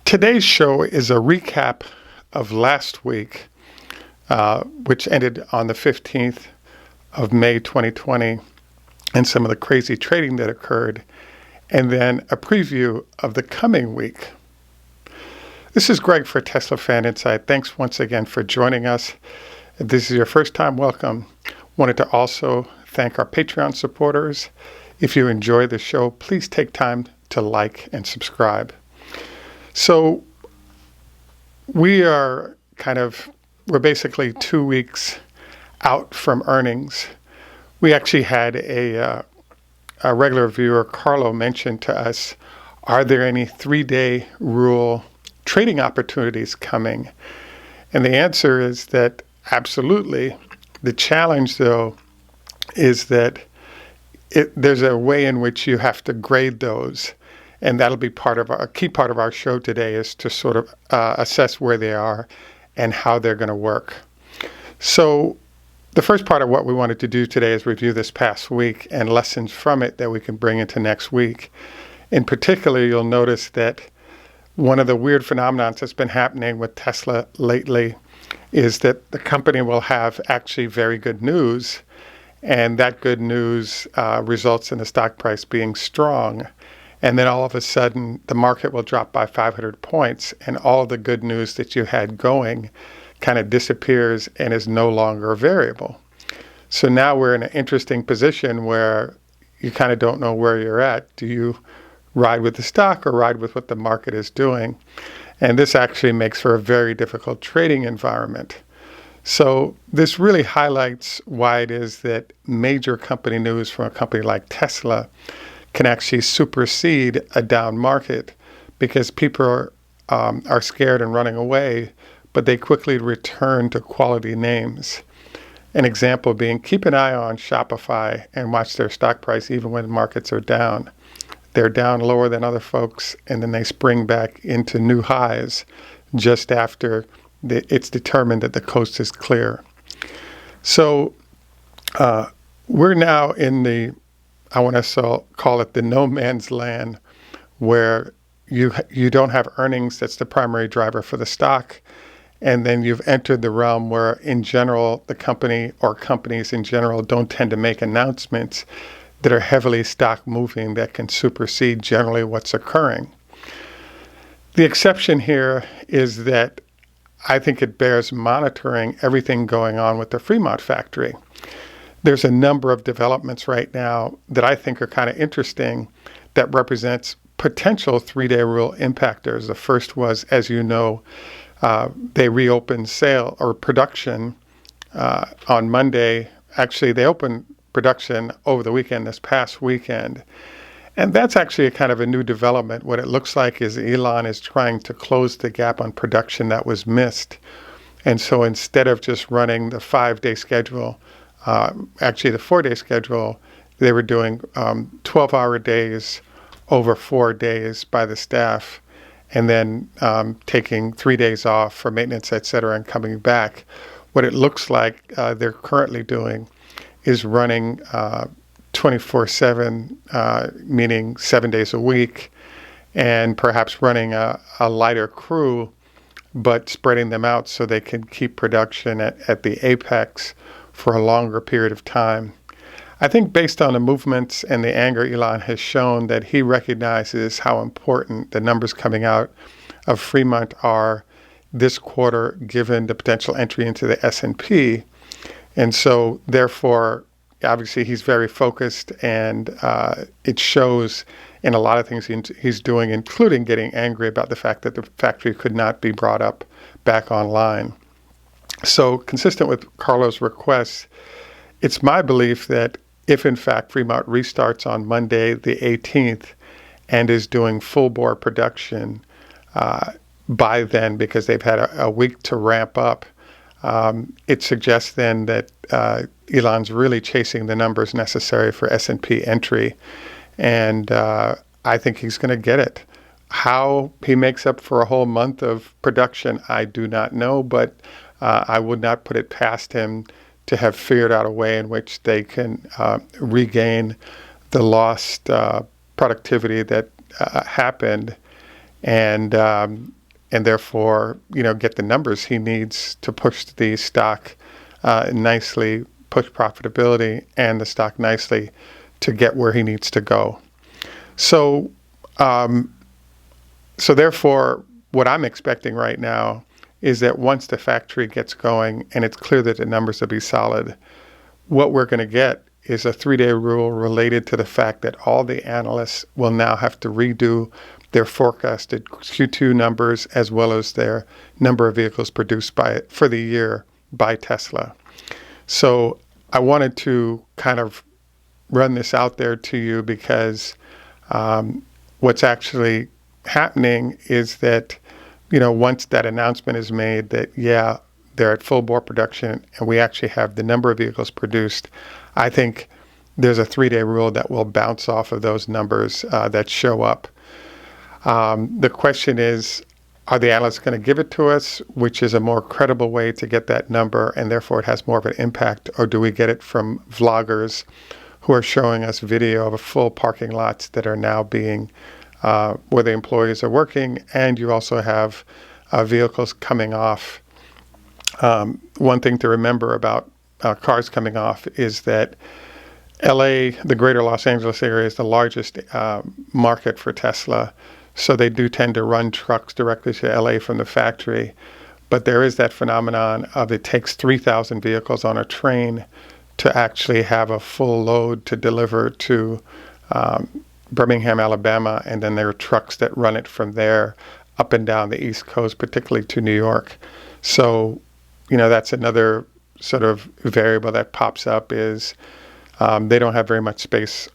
Today's show is a recap of last week, which ended on the 15th of May 2020, and some of the crazy trading that occurred, and then a preview of the coming week. This is Greg for Teslafaninsight. Thanks once again for joining us. If this is your first time, welcome. Wanted to also thank our Patreon supporters. If you enjoy the show, please take time to like and subscribe. So we're basically 2 weeks out from earnings. We actually had a regular viewer, Carlo, mentioned to us, are there any 3-day rule trading opportunities coming? And the answer is that absolutely. The challenge, though, is that there's a way in which you have to grade those. And that'll be a key part of our show today, is to sort of assess where they are and how they're going to work. So the first part of what we wanted to do today is review this past week and lessons from it that we can bring into next week. In particular, you'll notice that one of the weird phenomena that's been happening with Tesla lately is that the company will have actually very good news, and that good news results in the stock price being strong. And then all of a sudden, the market will drop by 500 points, and all the good news that you had going kind of disappears and is no longer a variable. So now we're in an interesting position where you kind of don't know where you're at. Do you ride with the stock or ride with what the market is doing? And this actually makes for a very difficult trading environment. So this really highlights why it is that major company news from a company like Tesla can actually supersede a down market, because people are scared and running away, but they quickly return to quality names. An example being, keep an eye on Shopify and watch their stock price even when markets are down. They're down lower than other folks, and then they spring back into new highs just after it's determined that the coast is clear. So we're now in the, I want to call it the no man's land, where you don't have earnings that's the primary driver for the stock, and then you've entered the realm where, in general, the company or companies in general don't tend to make announcements that are heavily stock moving that can supersede generally what's occurring. The exception here is that I think it bears monitoring everything going on with the Fremont factory. There's a number of developments right now that I think are kind of interesting that represents potential 3-day rule impactors. The first was, as you know, they reopened sale or production on Monday. Actually, they opened production over the weekend, this past weekend. And that's actually a kind of a new development. What it looks like is Elon is trying to close the gap on production that was missed. And so instead of just running the 5-day schedule, actually the 4-day schedule, they were doing 12-hour days over 4 days by the staff, and then taking 3 days off for maintenance, et cetera, and coming back. What it looks like they're currently doing is running 24/7, meaning 7 days a week, and perhaps running a lighter crew, but spreading them out so they can keep production at the apex for a longer period of time. I think based on the movements and the anger Elon has shown, that he recognizes how important the numbers coming out of Fremont are this quarter, given the potential entry into the S&P. And so, therefore, obviously he's very focused, and it shows in a lot of things he's doing, including getting angry about the fact that the factory could not be brought up back online. So, consistent with Carlo's request, it's my belief that if in fact Fremont restarts on Monday the 18th and is doing full bore production by then, because they've had a week to ramp up, it suggests then that Elon's really chasing the numbers necessary for S&P entry. And I think he's going to get it. How he makes up for a whole month of production, I do not know, but I would not put it past him to have figured out a way in which they can regain the lost productivity that happened. And and therefore, get the numbers he needs to push the stock nicely, push profitability and the stock nicely to get where he needs to go. So, therefore, what I'm expecting right now is that once the factory gets going and it's clear that the numbers will be solid, what we're going to get is a 3-day rule related to the fact that all the analysts will now have to redo their forecasted Q2 numbers as well as their number of vehicles produced for the year by Tesla. So I wanted to kind of run this out there to you because what's actually happening is that, once that announcement is made that, they're at full bore production and we actually have the number of vehicles produced, I think there's a 3-day rule that will bounce off of those numbers that show up. The question is, are the analysts going to give it to us, which is a more credible way to get that number and therefore it has more of an impact, or do we get it from vloggers who are showing us video of full parking lots that are now being where the employees are working, and you also have vehicles coming off. One thing to remember about cars coming off is that LA, the greater Los Angeles area, is the largest market for Tesla. So they do tend to run trucks directly to LA from the factory. But there is that phenomenon of it takes 3,000 vehicles on a train to actually have a full load to deliver to Birmingham, Alabama. And then there are trucks that run it from there up and down the East Coast, particularly to New York. So, that's another sort of variable that pops up is they don't have very much space.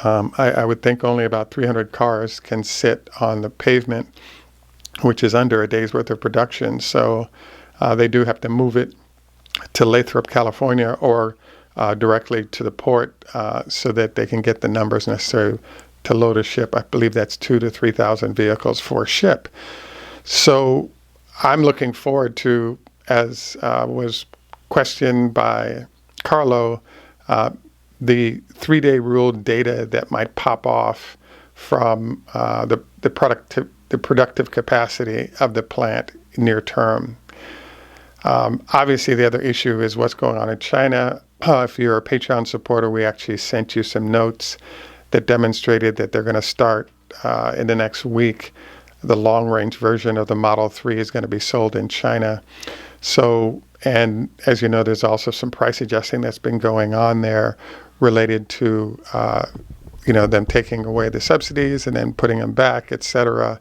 I would think only about 300 cars can sit on the pavement, which is under a day's worth of production. So they do have to move it to Lathrop, California, or directly to the port so that they can get the numbers necessary to load a ship. I believe that's 2,000 to 3,000 vehicles for a ship. So I'm looking forward to, as was questioned by Carlo, the 3-day rule data that might pop off from the productive capacity of the plant near term. Obviously, the other issue is what's going on in China. If you're a Patreon supporter, we actually sent you some notes that demonstrated that they're going to start in the next week. The long-range version of the Model 3 is going to be sold in China. So, and as you know, there's also some price adjusting that's been going on there related to, them taking away the subsidies and then putting them back, et cetera.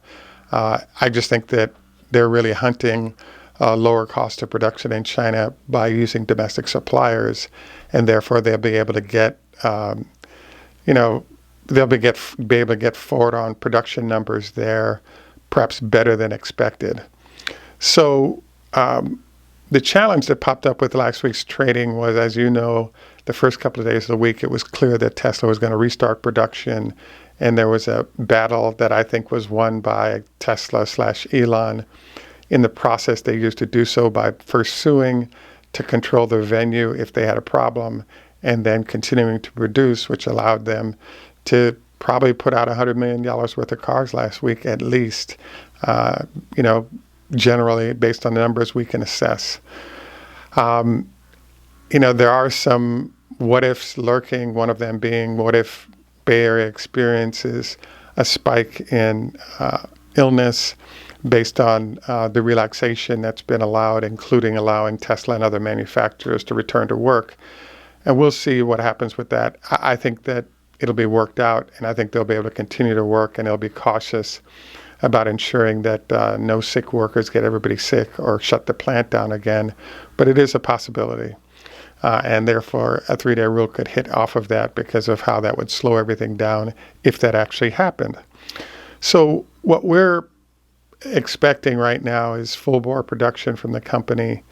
I just think that they're really hunting lower cost of production in China by using domestic suppliers, and therefore they'll be able to get, they'll be able to get forward on production numbers there, perhaps better than expected. So the challenge that popped up with last week's trading was, as you know, the first couple of days of the week, it was clear that Tesla was going to restart production, and there was a battle that I think was won by Tesla/Elon. In the process, they used to do so by first suing to control the venue if they had a problem, and then continuing to produce, which allowed them to probably put out $100 million worth of cars last week at least, generally based on the numbers we can assess. There are some what-ifs lurking, one of them being what if Bay Area experiences a spike in illness based on the relaxation that's been allowed, including allowing Tesla and other manufacturers to return to work. And we'll see what happens with that. I think that it'll be worked out, and I think they'll be able to continue to work, and they'll be cautious about ensuring that no sick workers get everybody sick or shut the plant down again. But it is a possibility. And therefore, a 3-day rule could hit off of that because of how that would slow everything down if that actually happened. So what we're expecting right now is full bore production from the company.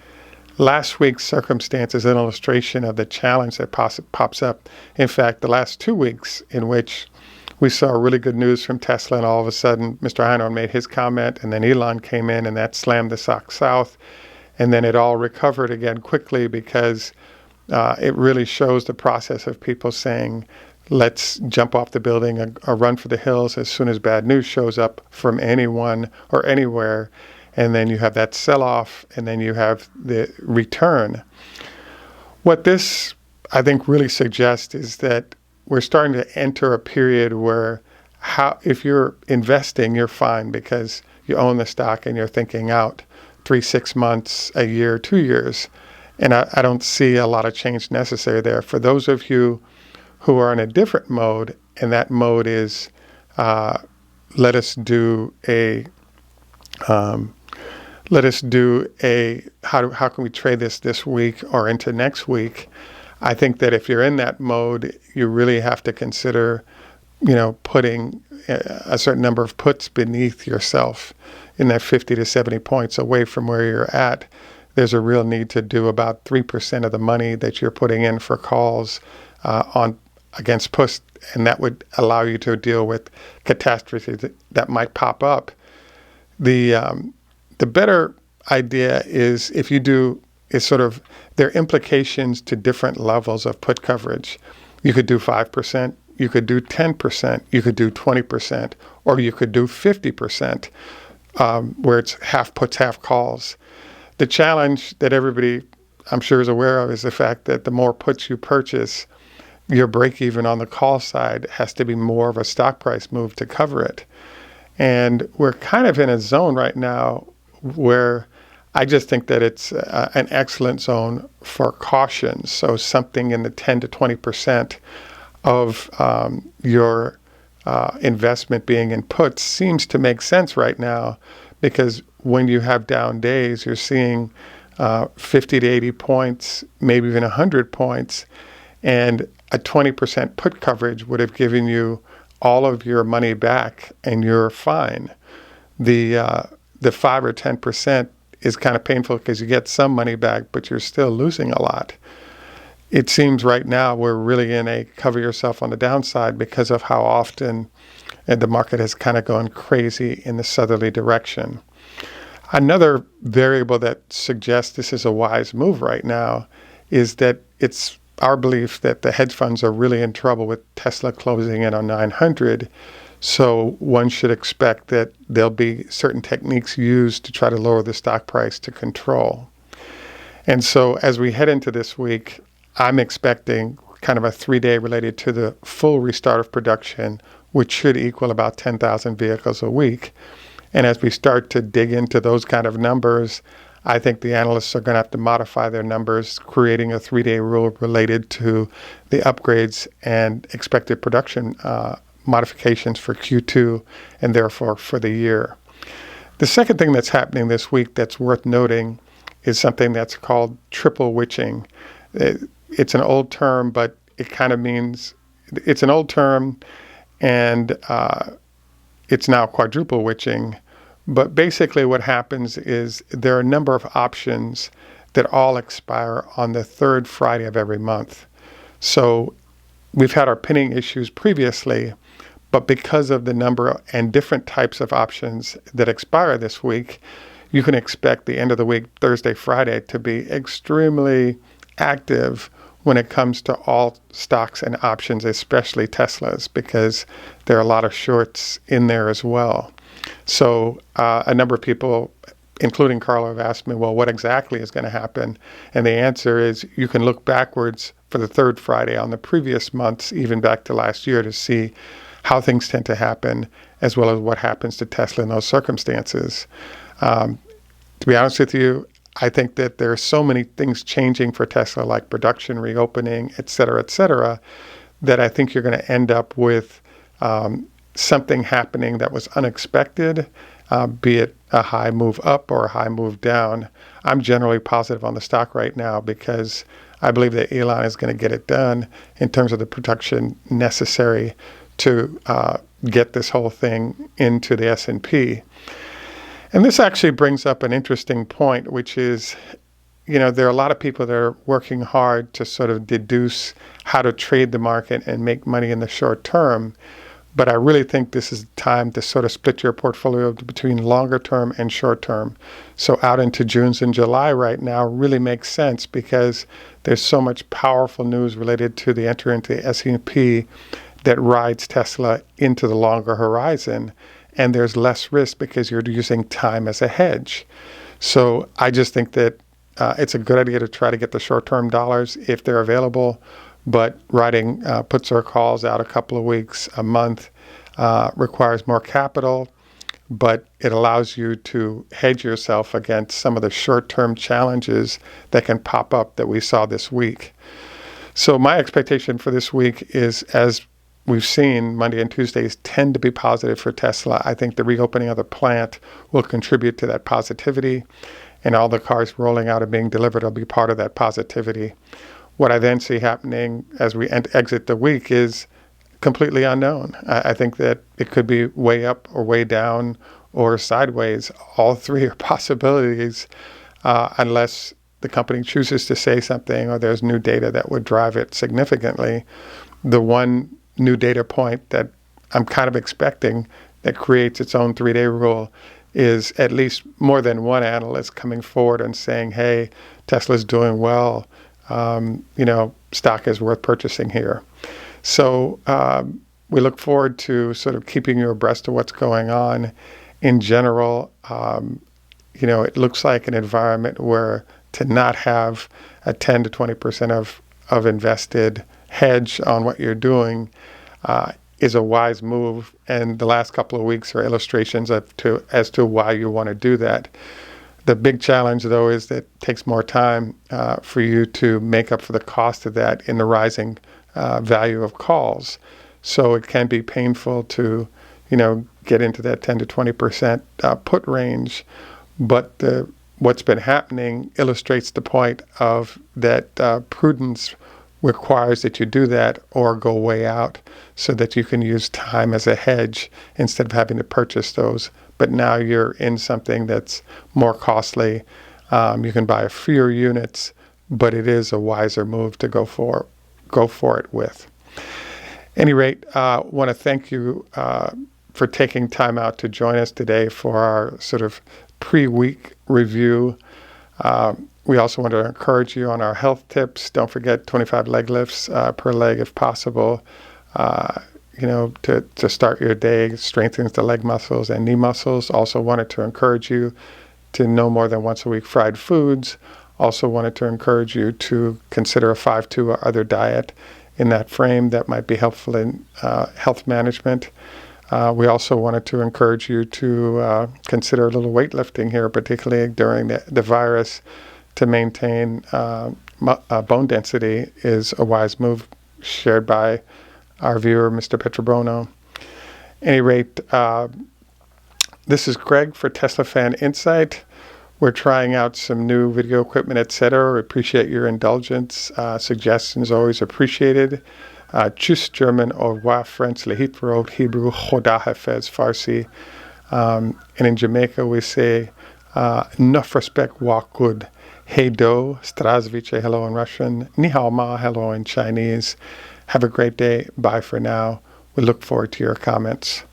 Last week's circumstance is an illustration of the challenge that pops up. In fact, the last 2 weeks in which we saw really good news from Tesla, and all of a sudden Mr. Einhorn made his comment, and then Elon came in, and that slammed the stock south. And then it all recovered again quickly because it really shows the process of people saying, let's jump off the building or run for the hills as soon as bad news shows up from anyone or anywhere. And then you have that sell-off, and then you have the return. What this, I think, really suggests is that we're starting to enter a period where if you're investing, you're fine because you own the stock and you're thinking out 3, 6 months, a year, 2 years. And I don't see a lot of change necessary there. For those of you who are in a different mode, and that mode is let us do a how can we trade this week or into next week? I think that if you're in that mode, you really have to consider, putting a certain number of puts beneath yourself in that 50 to 70 points away from where you're at. There's a real need to do about 3% of the money that you're putting in for calls against puts, and that would allow you to deal with catastrophes that might pop up. The better idea is if you do is sort of there are implications to different levels of put coverage. You could do 5%, you could do 10%, you could do 20%, or you could do 50%, where it's half puts, half calls. The challenge that everybody, I'm sure, is aware of is the fact that the more puts you purchase, your break even on the call side has to be more of a stock price move to cover it. And we're kind of in a zone right now where I just think that it's an excellent zone for caution. So something in the 10 to 20% of your investment being in puts seems to make sense right now, because when you have down days, you're seeing 50 to 80 points, maybe even 100 points, and a 20% put coverage would have given you all of your money back, and you're fine. The 5 or 10% is kind of painful because you get some money back, but you're still losing a lot. It seems right now we're really in a cover yourself on the downside because of how often the market has kind of gone crazy in the southerly direction. Another variable that suggests this is a wise move right now is that it's our belief that the hedge funds are really in trouble with Tesla closing in on 900. So one should expect that there'll be certain techniques used to try to lower the stock price to control. And so as we head into this week, I'm expecting kind of a 3-day related to the full restart of production, which should equal about 10,000 vehicles a week. And as we start to dig into those kind of numbers, I think the analysts are going to have to modify their numbers, creating a 3-day rule related to the upgrades and expected production modifications for Q2 and therefore for the year. The second thing that's happening this week that's worth noting is something that's called triple witching. It's an old term, but it kind of means it's an old term, and it's now quadruple witching. But basically what happens is there are a number of options that all expire on the third Friday of every month. So we've had our pinning issues previously, but because of the number and different types of options that expire this week, you can expect the end of the week, Thursday, Friday, to be extremely active when it comes to all stocks and options, especially Teslas, because there are a lot of shorts in there as well. So a number of people, including Carlo, have asked me, well, what exactly is going to happen? And the answer is you can look backwards for the third Friday on the previous months, even back to last year, to see how things tend to happen, as well as what happens to Tesla in those circumstances. To be honest with you, I think that there are so many things changing for Tesla, like production reopening, et cetera, that I think you're going to end up with something happening that was unexpected, be it a high move up or a high move down. I'm generally positive on the stock right now because I believe that Elon is going to get it done in terms of the production necessary to get this whole thing into the S&P. And this actually brings up an interesting point, which is, there are a lot of people that are working hard to sort of deduce how to trade the market and make money in the short term. But I really think this is the time to sort of split your portfolio between longer term and short term. So out into Junes and July right now really makes sense because there's so much powerful news related to the entry into the S&P that rides Tesla into the longer horizon. And there's less risk because you're using time as a hedge. So I just think that it's a good idea to try to get the short-term dollars if they're available. But writing puts or calls out a couple of weeks, a month, requires more capital, but it allows you to hedge yourself against some of the short-term challenges that can pop up that we saw this week. So my expectation for this week is, as we've seen, Monday and Tuesdays tend to be positive for Tesla. I think the reopening of the plant will contribute to that positivity, and all the cars rolling out and being delivered will be part of that positivity. What I then see happening as we exit the week is completely unknown. I think that it could be way up or way down or sideways. All three are possibilities unless the company chooses to say something or there's new data that would drive it significantly. The one new data point that I'm kind of expecting that creates its own 3-day rule is at least more than one analyst coming forward and saying, hey, Tesla's doing well. Stock is worth purchasing here. So we look forward to sort of keeping you abreast of what's going on. In general, it looks like an environment where to not have a 10 to 20% of invested hedge on what you're doing is a wise move. And the last couple of weeks are illustrations as to why you want to do that. The big challenge, though, is that it takes more time for you to make up for the cost of that in the rising value of calls. So it can be painful to, get into that 10 to 20% put range. But what's been happening illustrates the point of that prudence requires that you do that or go way out so that you can use time as a hedge instead of having to purchase those. But now you're in something that's more costly. You can buy fewer units, but it is a wiser move to go for it with. At any rate, I want to thank you for taking time out to join us today for our sort of pre-week review. We also want to encourage you on our health tips. Don't forget 25 leg lifts per leg if possible. To start your day, strengthens the leg muscles and knee muscles. Also wanted to encourage you to no more than once a week fried foods. Also wanted to encourage you to consider a 5-2 or other diet in that frame that might be helpful in health management. We also wanted to encourage you to consider a little weightlifting here, particularly during the virus, to maintain bone density is a wise move shared by our viewer, Mr. Petrobrono. At any rate, this is Greg for Teslafaninsight. We're trying out some new video equipment, etc. We appreciate your indulgence. Suggestions always appreciated. Tschüss, German, au revoir, French, Lehit Hebrew, Choda Hafez, Farsi. And in Jamaica, we say, enough respect, walk good. Hey do, Zdravstvuyte, hello in Russian. Ni hao ma, hello in Chinese. Have a great day. Bye for now. We look forward to your comments.